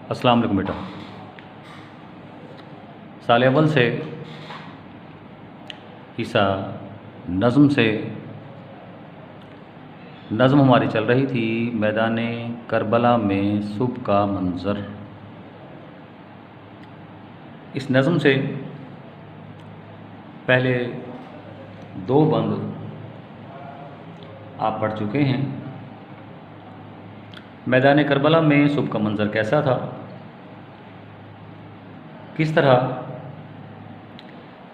अस्सलाम वालेकुम बेटा। साल अव्वल से हिस्सा नज़्म से नज़्म हमारी चल रही थी मैदान करबला में सुबह का मंज़र। इस नज़्म से पहले दो बंद आप पढ़ चुके हैं। मैदान करबला में सुबह का मंज़र कैसा था, किस तरह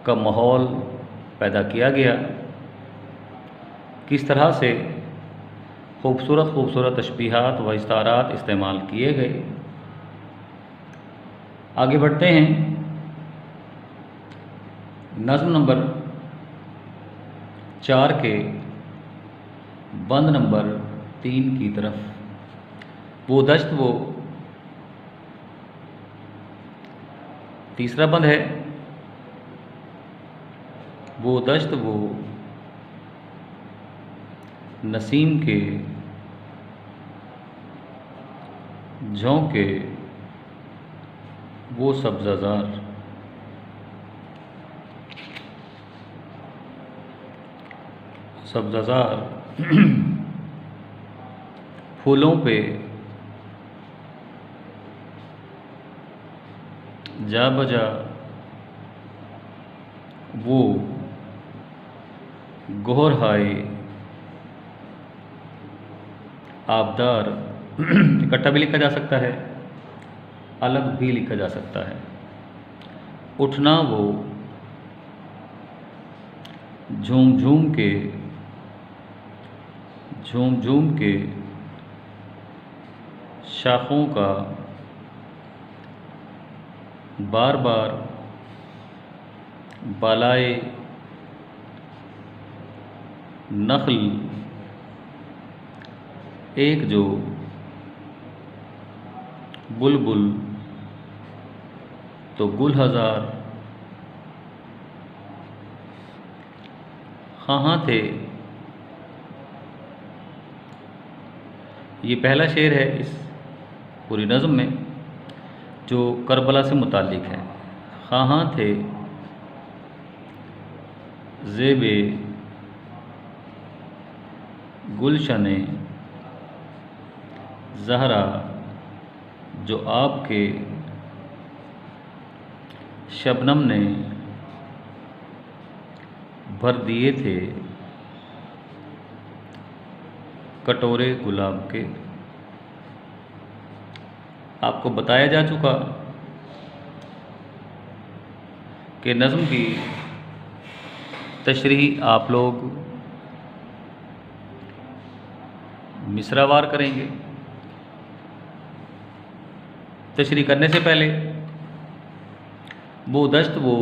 का माहौल पैदा किया गया, किस तरह से खूबसूरत तशबीहात व इस्तारात इस्तेमाल किए गए। आगे बढ़ते हैं नज़्म नंबर 4 के बंद नंबर 3 की तरफ। वो दश्त, वो तीसरा बंद है। वो दश्त, वो नसीम के झोंके, वो सब्ज़ाज़ार। सब्ज़ाज़ार फूलों पे जा बजा, वो गोहर हाय आबदार। इकट्ठा भी लिखा जा सकता है, अलग भी लिखा जा सकता है। उठना वो झूम झूम के शाखों का बार बार बालाए नखल, एक जो बुलबुल तो गुल हज़ार। हाँ थे। ये पहला शेर है इस पूरी नज़्म में जो करबला से मुताल्लिक़ है। हाँ थे ज़ेबे गुलशने ज़हरा, जो आपके शबनम ने भर दिए थे कटोरे गुलाब के। आपको बताया जा चुका कि नज़्म की तशरीह आप लोग मिसरावार करेंगे। तशरीह करने से पहले वो दश्त, वो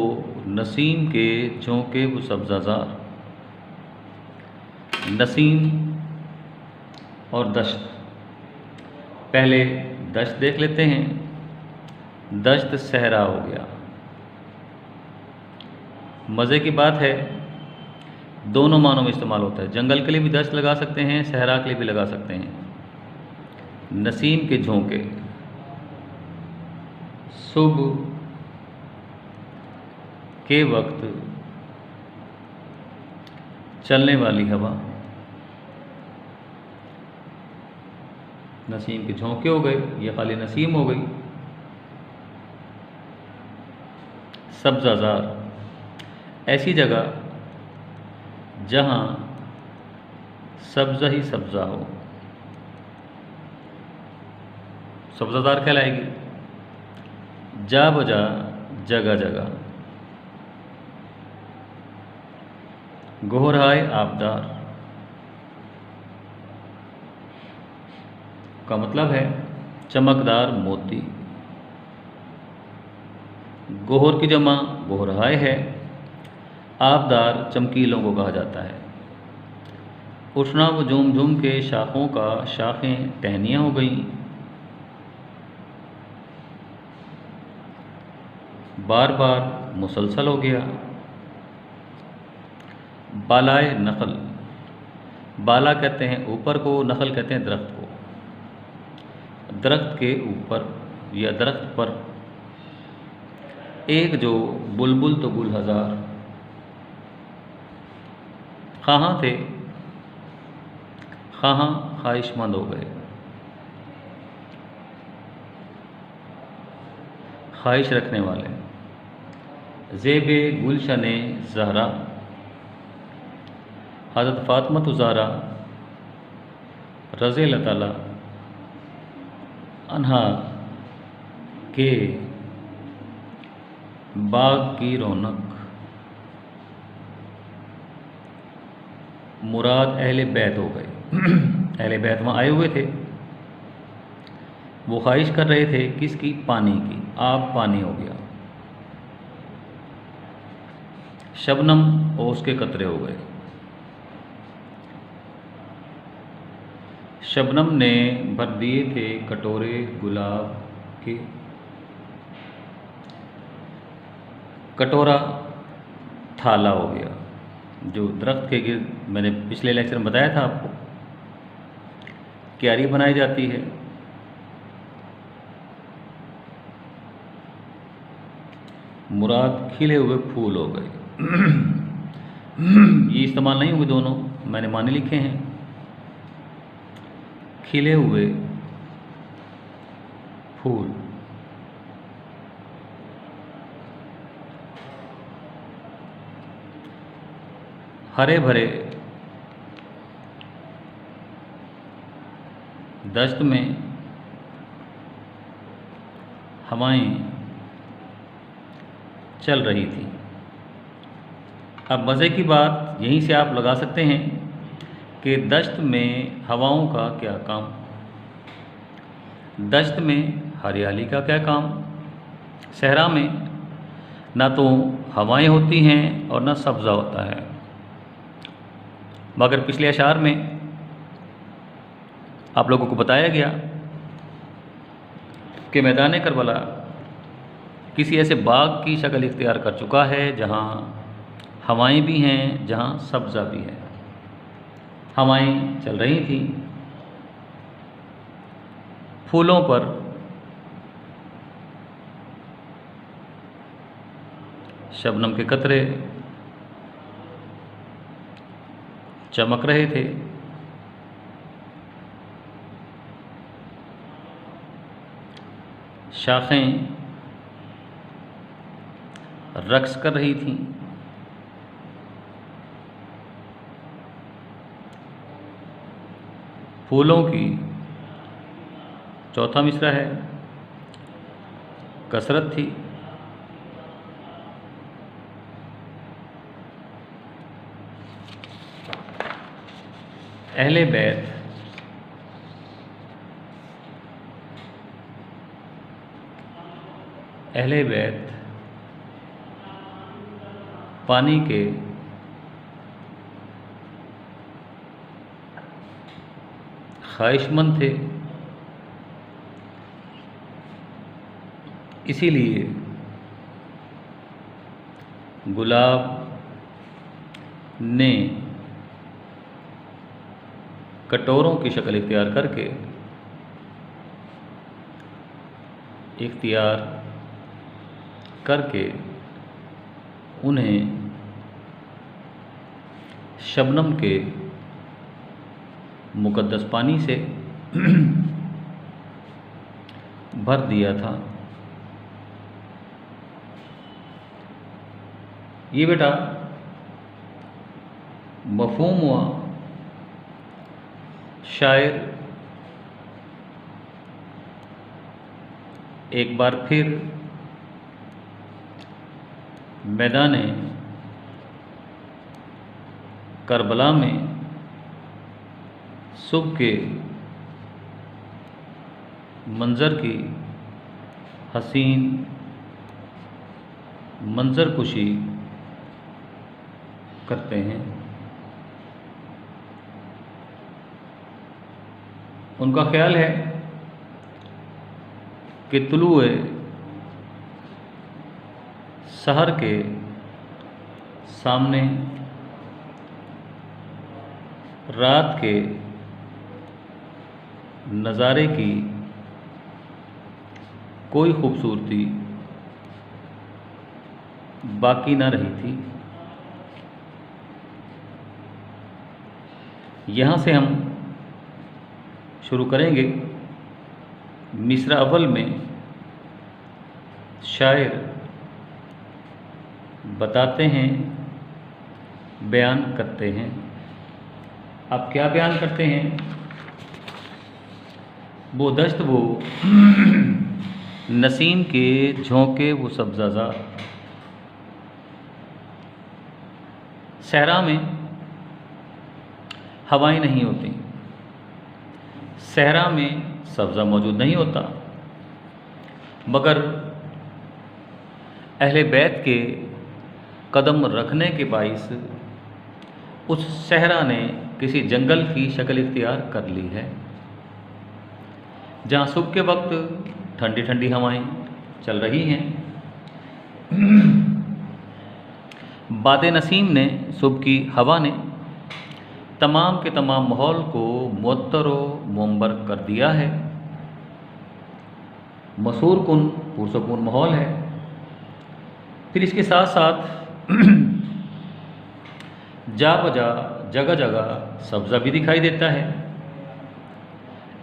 नसीम के झोंके, वो सब्ज़ाज़ार। नसीम और दश्त, पहले दश्त देख लेते हैं। दश्त सहरा हो गया। मज़े की बात है, दोनों मानों में इस्तेमाल होता है। जंगल के लिए भी दश्त लगा सकते हैं, सहरा के लिए भी लगा सकते हैं। नसीम के झोंके, सुबह के वक्त चलने वाली हवा। नसीम के झोंके हो गए, ये खाली नसीम हो गई। सब्ज़ाज़ार, ऐसी जगह जहाँ सब्ज़ा ही सब्ज़ा हो, सब्ज़ाज़ार कहलाएगी। जा बजा, जगह जगह, गोहराए आबदार का मतलब है चमकदार मोती। गोहर की जमा गोहराए है। आबदार चमकीलों को कहा जाता है। उठना वो झूम के शाखों का, शाखें टहनियाँ हो गईं। बार बार मुसलसल हो गया। बालाए नखल, बाला कहते हैं ऊपर को, नखल कहते हैं दरख्त को। दरख्त के ऊपर या दरख्त पर एक जो बुलबुल तो गुल हज़ार, ख़ाहाँ थे ख़ाहाँ ख्वाहिशमंद हो गए, ख्वाहिश रखने वाले। ज़ेबे गुलशने ज़हरा, हज़रत फ़ातिमा ज़हरा रज़ी अल्लाह ताला अन्हा के बाग की रौनक, मुराद अहले बैत हो गए। अहले बैत वहाँ आए हुए थे, वो ख्वाहिश कर रहे थे किसकी? पानी की। आप पानी हो गया, शबनम ओस के कतरे हो गए। शबनम ने भर दिए थे कटोरे गुलाब के, कटोरा थाला हो गया। जो दरख्त के गिर्द, मैंने पिछले लेक्चर में बताया था आपको, क्यारी बनाई जाती है, मुराद खिले हुए फूल हो गए। ये इस्तेमाल नहीं हुए दोनों, मैंने माने लिखे हैं। खिले हुए फूल, हरे भरे दश्त में हवाएं चल रही थी। अब मज़े की बात यहीं से आप लगा सकते हैं कि दश्त में हवाओं का क्या काम, दश्त में हरियाली का क्या काम। सहरा में ना तो हवाएं होती हैं और ना सब्ज़ा होता है, मगर पिछले अशार में आप लोगों को बताया गया कि मैदान करबला किसी ऐसे बाग की शक्ल इख्तियार कर चुका है जहाँ हवाएं भी हैं, जहाँ सब्ज़ा भी है। हवाएं चल रही थी, फूलों पर शबनम के कतरे चमक रहे थे। शाखें रक्स कर रही थीं। फूलों की, चौथा मिसरा है, कसरत थी। अहले बैत पानी के ख्वाहिशमंद थे, इसीलिए गुलाब ने कटोरों की शक्ल इख्तियार करके उन्हें शबनम के मुक़द्दस पानी से भर दिया था। ये बेटा मफ़हूम हुआ। शायर एक बार फिर मैदान करबला में सुबह के मंज़र की हसीन मंज़रकुशी करते हैं। उनका ख्याल है कि तुलुए सहर के सामने रात के नज़ारे की कोई खूबसूरती बाकी न रही थी। यहाँ से हम शुरू करेंगे। मिसरा अव्वल में शायर बताते हैं, बयान करते हैं। अब क्या बयान करते हैं? वो दश्त, वो नसीम के झोंके, वो सब्ज़ाज़ार। सहरा में हवाएं नहीं होती, सहरा में सब्ज़ा मौजूद नहीं होता, मगर अहले बैत के कदम रखने के बाइस उस सहरा ने किसी जंगल की शक्ल इख्तियार कर ली है, जहाँ सुबह के वक्त ठंडी ठंडी हवाएं चल रही हैं। बादे नसीम ने, सुबह की हवा ने तमाम के तमाम माहौल को मुअत्तर व मुअम्बर कर दिया है। मसूर कुन पुरसकून माहौल है। फिर इसके साथ साथ जा बजा जगह जगह सब्ज़ा भी दिखाई देता है।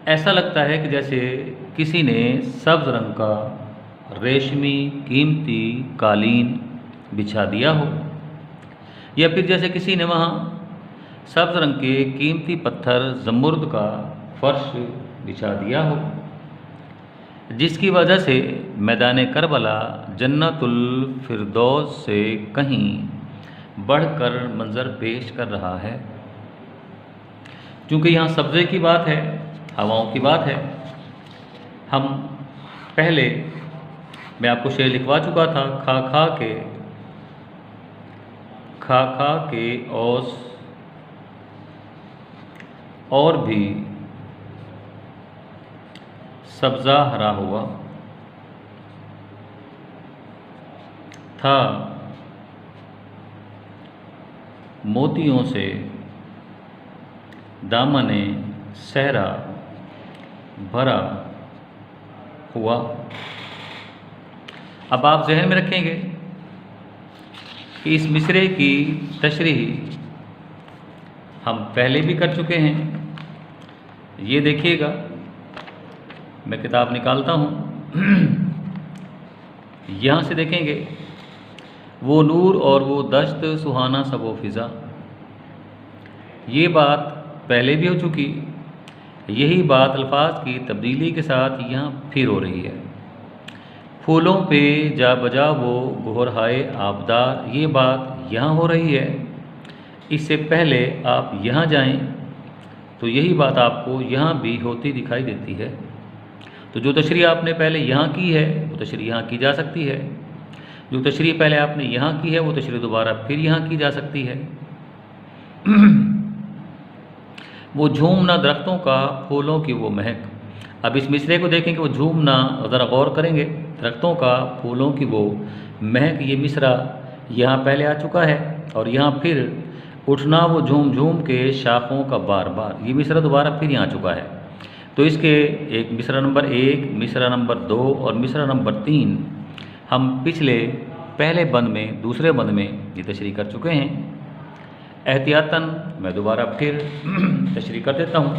ऐसा लगता है कि जैसे किसी ने सब्ज़ रंग का रेशमी कीमती कालीन बिछा दिया हो, या फिर जैसे किसी ने वहाँ सब्ज़ रंग के कीमती पत्थर ज़मुर्द का फर्श बिछा दिया हो, जिसकी वजह से मैदान करबला जन्नतुल फिरदौस से कहीं बढ़कर मंज़र पेश कर रहा है। क्योंकि यहाँ सब्ज़े की बात है, हवाओं की बात है। हम पहले, मैं आपको शेर लिखवा चुका था, खा खा के औस और भी सब्ज़ा हरा हुआ था, मोतियों से दामने सहरा भरा हुआ। अब आप जहन में रखेंगे कि इस मिसरे की तशरीह हम पहले भी कर चुके हैं। ये देखिएगा, मैं किताब निकालता हूँ। यहाँ से देखेंगे, वो नूर और वो दश्त सुहाना सब वो फ़िज़ा। ये बात पहले भी हो चुकी, यही बात अल्फाज की तब्दीली के साथ यहाँ फिर हो रही है। फूलों पे जा बजा वो गोहरहाए आबदार, ये बात यहाँ हो रही है। इससे पहले आप यहाँ जाएं तो यही बात आपको यहाँ भी होती दिखाई देती है। तो जो तशरीह आपने पहले यहाँ की है, वो तशरीह यहाँ की जा सकती है। जो तशरीह पहले आपने यहाँ की है, वो तशरीह दोबारा फिर यहाँ की जा सकती है। वो झूमना दरख्तों का, फूलों की वो महक। अब इस मिसरे को देखेंगे, वो झूमना, ज़रा गौर करेंगे, दरख्तों का, फूलों की वो महक। ये मिसरा यहाँ पहले आ चुका है, और यहाँ फिर उठना वो झूम झूम के शाखों का बार बार, ये मिसरा दोबारा फिर यहाँ आ चुका है। तो इसके एक मिसरा नंबर 1, मिसरा नंबर 2 और मिसरा नंबर 3 हम पिछले पहले बंद में, दूसरे बंद में ये तशरीह कर चुके हैं। एहतियातन मैं दोबारा फिर तशरीह कर देता हूँ।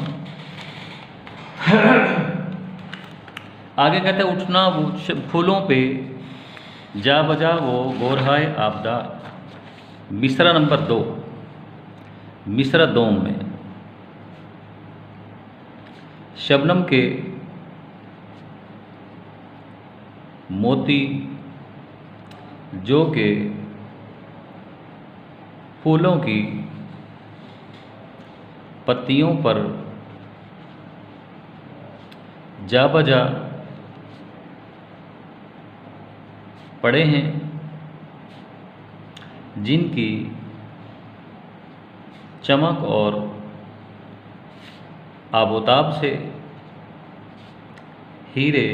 आगे कहते हैं, उठना वो फूलों पे जा बजा वो गोरहाए आबदार। मिसरा नंबर 2, मिसरा 2 में शबनम के मोती जो के फूलों की पत्तियों पर जा बजा पड़े हैं, जिनकी चमक और आबोताब से हीरे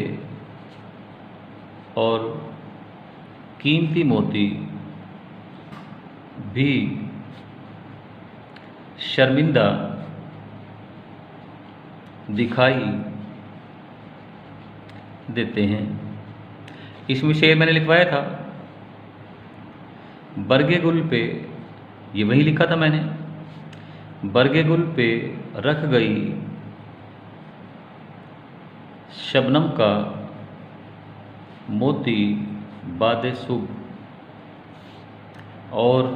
और कीमती मोती भी शर्मिंदा दिखाई देते हैं। इसमें शेर मैंने लिखवाया था, बरगे गुल पे, ये वही लिखा था मैंने, बरगे गुल पे रख गई शबनम का मोती बादे सुबह, और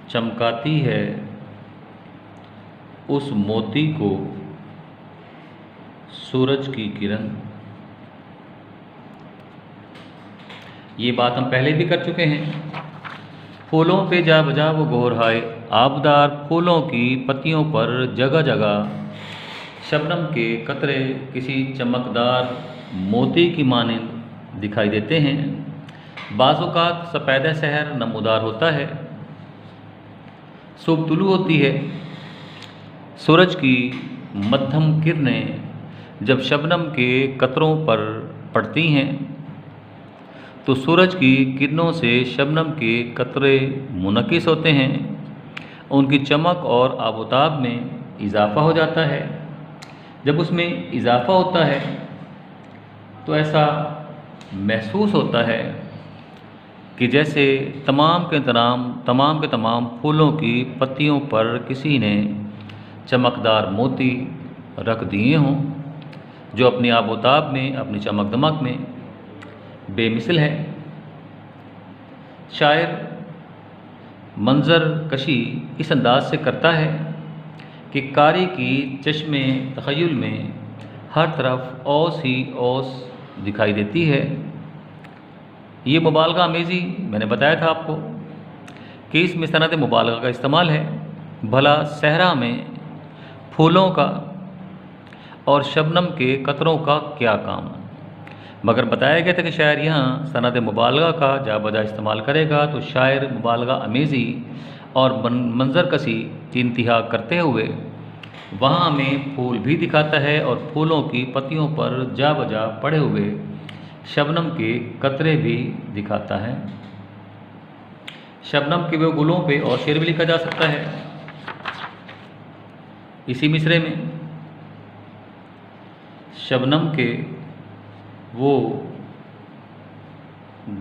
चमकाती है उस मोती को सूरज की किरण। ये बात हम पहले भी कर चुके हैं। फूलों पे जा बजा वो गोहराए, आबदार फूलों की पत्तियों पर जगह जगह शबनम के कतरे किसी चमकदार मोती की मानिंद दिखाई देते हैं। बाज़-औक़ात सफ़ेद सहर नमूदार होता है। सुबह तुलू होती है, सूरज की मध्यम किरणें जब शबनम के कतरों पर पड़ती हैं तो सूरज की किरणों से शबनम के कतरे मुनकिस होते हैं, उनकी चमक और आबोताब में इजाफ़ा हो जाता है। जब उसमें इजाफ़ा होता है तो ऐसा महसूस होता है कि जैसे तमाम के तमाम फूलों की पत्तियों पर किसी ने चमकदार मोती रख दिए हों, जो अपनी आबोताब में, अपनी चमक दमक में बेमिसल है। शायर मंज़र कशी इस अंदाज से करता है कि कारी की चश्मे तख़य्युल में हर तरफ औस ही औस दिखाई देती है। ये मुबालगा अमेज़ी मैंने बताया था आपको कि इसमें सनद मुबालगा का इस्तेमाल है। भला सहरा में फूलों का और शबनम के कतरों का क्या काम, मगर बताया गया था कि शायर यहाँ सनद मुबालगा का जा बजा इस्तेमाल करेगा तो शायर मुबालगा अमेज़ी और मंज़र कसी की इंतहा करते हुए वहाँ हमें फूल भी दिखाता है और फूलों की पत्तियों पर जा बजा पड़े हुए शबनम के कतरे भी दिखाता है। शबनम के वो गुलों पे और शेर भी लिखा जा सकता है इसी मिसरे में। शबनम के वो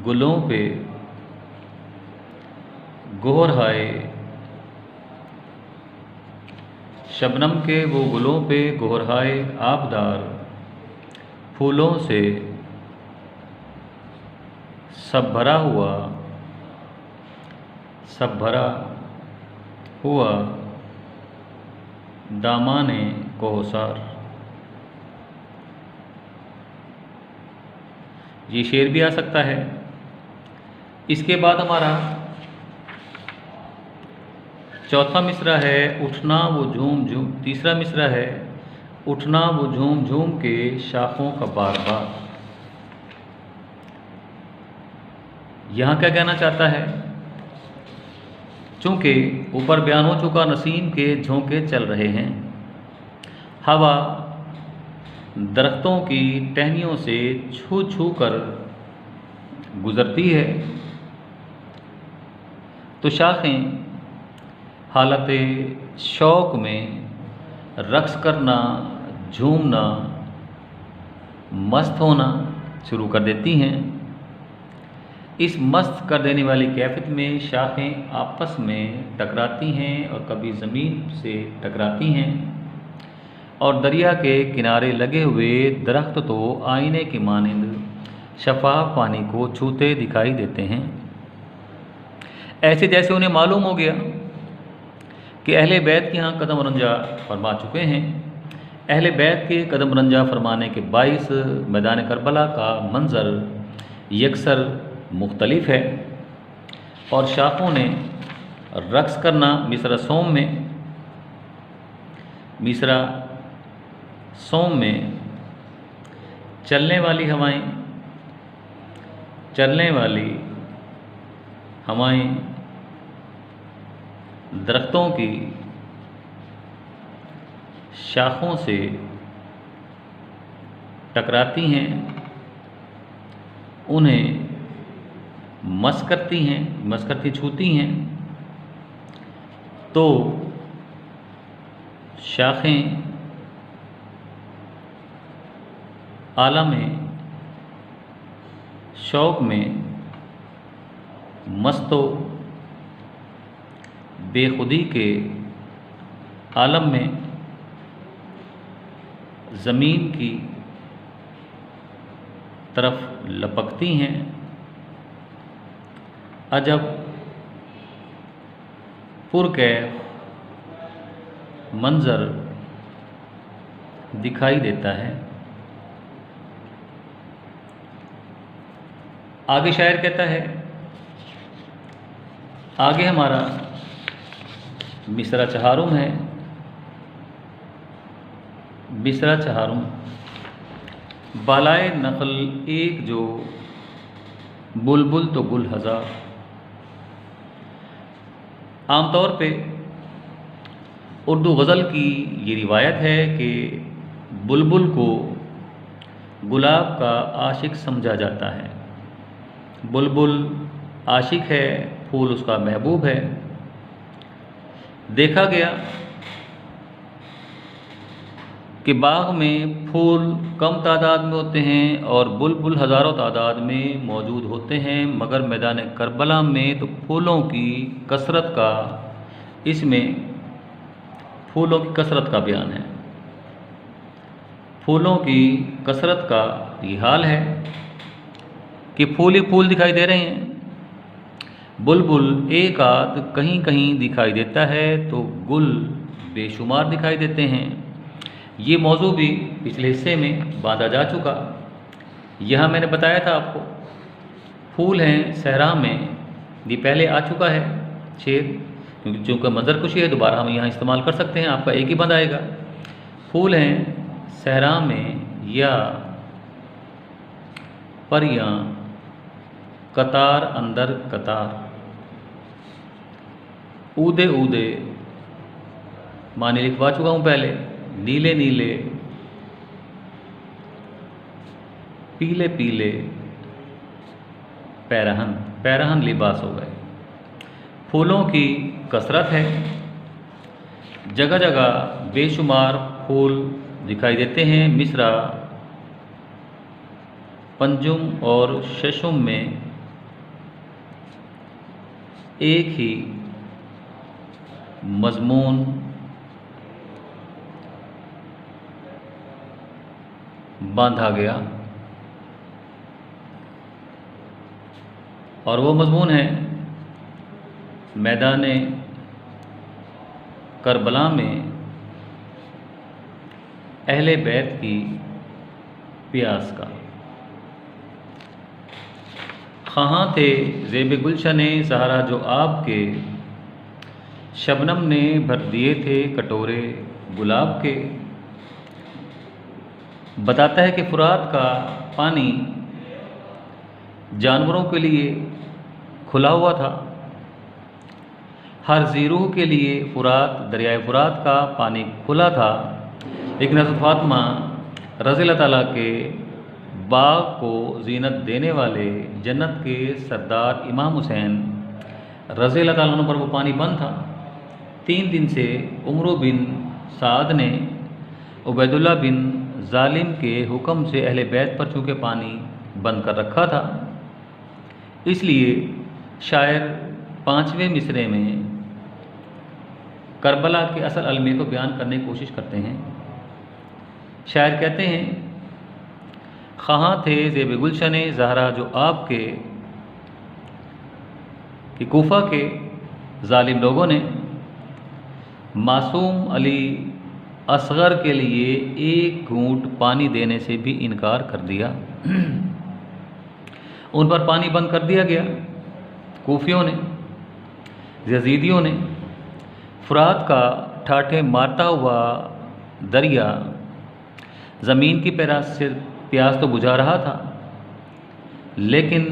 गुलों पे गोहराए, शबनम के वो गुलों पे गोहराए आबदार फूलों से सब भरा हुआ दामाने कोहसार। ये शेर भी आ सकता है। इसके बाद हमारा चौथा मिसरा है उठना वो झूम झूम, तीसरा मिसरा है उठना वो झूम झूम के शाखों का बार बार। यहाँ क्या कहना चाहता है, चूँकि ऊपर बयान हो चुका नसीम के झोंके चल रहे हैं, हवा दरख्तों की टहनियों से छू छू कर गुज़रती है, तो शाखें हालत शौक़ में रक़्स करना, झूमना, मस्त होना शुरू कर देती हैं। इस मस्त कर देने वाली कैफियत में शाखें आपस में टकराती हैं और कभी ज़मीन से टकराती हैं, और दरिया के किनारे लगे हुए दरख्त तो आईने की मानिंद शफाफ पानी को छूते दिखाई देते हैं। ऐसे जैसे उन्हें मालूम हो गया कि अहले बैत के यहाँ कदम रंजा फरमा चुके हैं। अहले बैत के कदम रंजा फरमाने के बाइस मैदान करबला का मंज़र यकसर मुख्तलिफ है, और शाखों ने रक़्स करना मिसरा सोम में चलने वाली हवाएं दरख्तों की शाखों से टकराती हैं, उन्हें मस करती छूती हैं, तो शाखें आलम शौक़ में मस्तो बेखुदी के आलम में ज़मीन की तरफ लपकती हैं। अजब पुरकैफ मंज़र दिखाई देता है। आगे शायर कहता है, आगे हमारा मिसरा चहारुम है। मिसरा चहारुम बालाए नखल एक जो बुलबुल तो गुल हज़ार। आमतौर पे उर्दू गज़ल की ये रिवायत है कि बुलबुल को गुलाब का आशिक समझा जाता है। बुलबुल आशिक है, फूल उसका महबूब है। देखा गया कि बाग में फूल कम तादाद में होते हैं और बुलबुल हज़ारों तादाद में मौजूद होते हैं, मगर मैदान करबला में तो फूलों की कसरत का, इसमें फूलों की कसरत का बयान है। फूलों की कसरत का ये हाल है कि फूल ही फूल दिखाई दे रहे हैं। बुलबुल एक आध कहीं कहीं दिखाई देता है तो गुल बेशुमार दिखाई देते हैं। ये मौजू भी पिछले हिस्से में बांधा जा चुका। यहाँ मैंने बताया था आपको, फूल हैं सहरा में, ये पहले आ चुका है शेर, क्योंकि चूँकि मंजर कुशी है दोबारा हम यहाँ इस्तेमाल कर सकते हैं, आपका एक ही बंद आएगा। फूल हैं सहरा में या परियां कतार अंदर कतार, ऊदे ऊदे माने लिखवा चुका हूँ पहले, नीले नीले पीले पीले पैरहन, पैरहन लिबास हो गए। फूलों की कसरत है, जगह जगह बेशुमार फूल दिखाई देते हैं। मिसरा पंजुम और शशुम में एक ही मज़मून बांधा गया और वो मज़मून है मैदान करबला में अहले बैत की प्यास का। कहाँ थे ज़ेब गुलशन ज़हरा जो आपके, शबनम ने भर दिए थे कटोरे गुलाब के। बताता है कि फुरात का पानी जानवरों के लिए खुला हुआ था। हर ज़ीरूह के लिए फुरात, दरियाए फुरात का पानी खुला था। लेकिन हज़रत फ़ातिमा रज़ी अल्लाह ताला के बाग को ज़ीनत देने वाले जन्नत के सरदार इमाम हुसैन रज़ी अल्लाह ताला अन्हु पर वो पानी बंद था। 3 दिन से उमर बिन साद ने उबैदुल्लाह बिन जालिम के हुक्म से अहले बैत पर चूँकि पानी बंद कर रखा था, इसलिए शायर 5वें मिसरे में करबला के असल अलमे को बयान करने की कोशिश करते हैं। शायर कहते हैं, कहाँ थे ज़ेब गुलशन ज़हरा जो आपके, कि कूफा के जालिम लोगों ने मासूम अली असगर के लिए एक घूंट पानी देने से भी इनकार कर दिया। उन पर पानी बंद कर दिया गया। कूफियों ने, यजीदियों ने, फुरात का ठाठे मारता हुआ दरिया ज़मीन की प्यास तो बुझा रहा था, लेकिन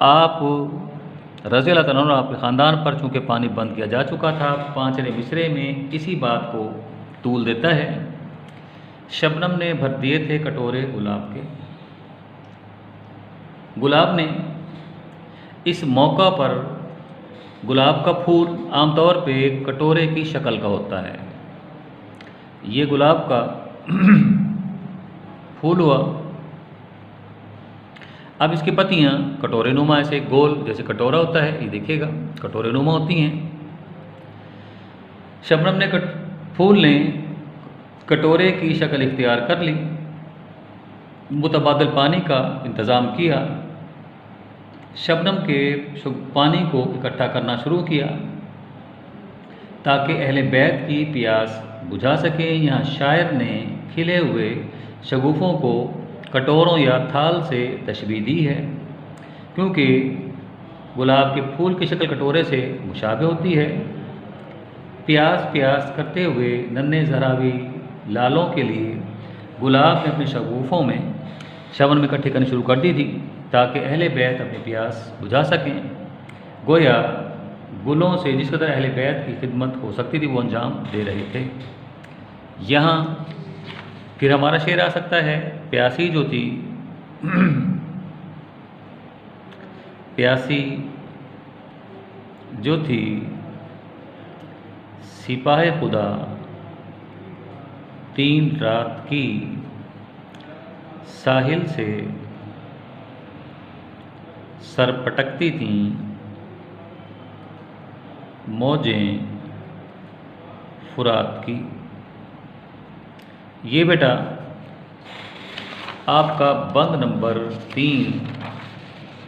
आप रज़ी अल्लाह तआला अन्हु आपके ख़ानदान पर चूँकि पानी बंद किया जा चुका था। 5वें मिसरे में इसी बात को तूल देता है। शबनम ने भर दिए थे कटोरे गुलाब के। गुलाब ने इस मौका पर, गुलाब का फूल आमतौर पे कटोरे की शक्ल का होता है। ये गुलाब का फूल हुआ। अब इसकी पत्तियाँ कटोरे नुमा ऐसे गोल जैसे कटोरा होता है, ये देखिएगा कटोरे नुमा होती हैं। शबनम ने फूल ने कटोरे की शक्ल इख्तियार कर ली, मुतबादल पानी का इंतज़ाम किया, शबनम के पानी को इकट्ठा करना शुरू किया ताकि अहले बैत की प्यास बुझा सकें। यहाँ शायर ने खिले हुए शगुफ़ों को कटोरों या थाल से तशबीह दी है, क्योंकि गुलाब के फूल की शक्ल कटोरे से मुशाबे होती है। प्यास प्यास करते हुए नन्हे ज़हरावी लालों के लिए गुलाब ने अपने शगुफ़ों में शबनम इकट्ठी करनी शुरू कर दी थी ताकि अहले बैत अपनी प्यास बुझा सकें। गोया गुलों से जिस कदर अहले बैत की खिदमत हो सकती थी वो अंजाम दे रहे थे। यहाँ फिर हमारा शेर आ सकता है, प्यासी जो थी प्यासी जो थी सिपाही खुदा 3 रात की साहिल से सर पटकती थीं मौजें फुरात की। ये बेटा आपका बंद नंबर 3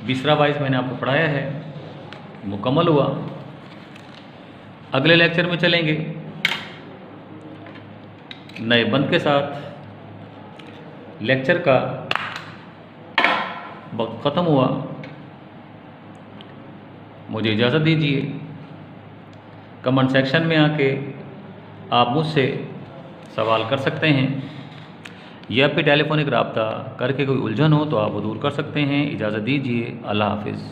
बिसरा वाइज मैंने आपको पढ़ाया है, मुकम्मल हुआ। अगले लेक्चर में चलेंगे नए बंद के साथ। लेक्चर का वक्त ख़त्म हुआ, मुझे इजाज़त दीजिए। कमेंट सेक्शन में आके आप मुझसे सवाल कर सकते हैं या फिर टेलीफोनिक रब्ता करके कोई उलझन हो तो आप वो दूर कर सकते हैं। इजाज़त दीजिए, अल्लाह हाफिज़।